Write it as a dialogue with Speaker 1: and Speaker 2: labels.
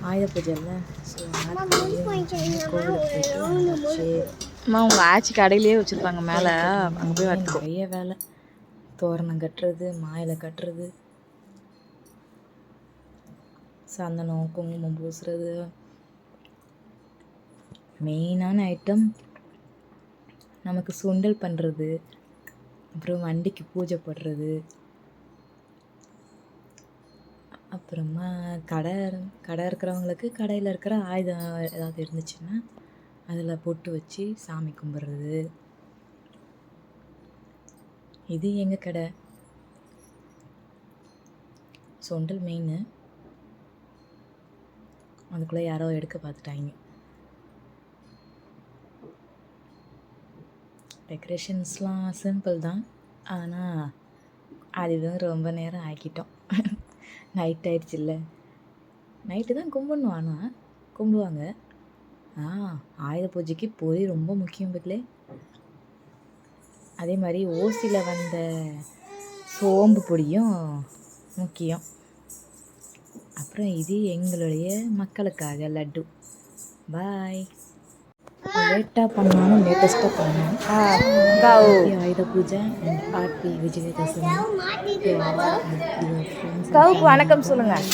Speaker 1: ஆயுத பூஜை இல்லை. ஸோ கோவிலுக்கு போயிட்டு வந்தாச்சு.
Speaker 2: அம்மா உங்கள் ஆச்சி கடையிலேயே வச்சுருப்பாங்க மேலே, அங்கே போய் வரத்துக்கு
Speaker 1: நிறைய வேலை. தோரணம் கட்டுறது, மாயிலை கட்டுறது, சந்தனம் குங்குமம் பூசுறது. மெயினான ஐட்டம் நமக்கு சுண்டல் பண்ணுறது, அப்புறம் வண்டிக்கு பூஜை போடுறது, அப்புறமா கடை இருக்கிறவங்களுக்கு கடையில் இருக்கிற ஆயுதம் ஏதாவது இருந்துச்சுன்னா அதில் பொட்டு வச்சு சாமி கும்பிட்றது. இது எங்கள் கடை. சுண்டல் மெயின். அதுக்குள்ளே யாரோ எடுக்க பார்த்துட்டாங்க. டெக்கரேஷன்ஸ்லாம் சிம்பிள் தான், ஆனால் அதுவும் ரொம்ப நேரம் ஆக்கிட்டோம். நைட் ஆயிடுச்சுல்ல. நைட்டு தான் கும்பிடணும், ஆனால் கும்பிடுவாங்க. ஆயுத பூஜைக்கு பொரி ரொம்ப முக்கியம் பக்கலே. அதே மாதிரி ஓசியில் வந்த சோம்பு பொடியும் முக்கியம். அப்புறம் இது எங்களுடைய மக்களுக்காக லட்டு. பாய். லேட்டாக பண்ணாலும் லேட்டஸ்ட்டாக பண்ணணும். ஆயுத பூஜை அண்ட் ஹாப்பி விஜயதசமி.
Speaker 2: கவுக்கு வணக்கம் சொல்லுங்கள்.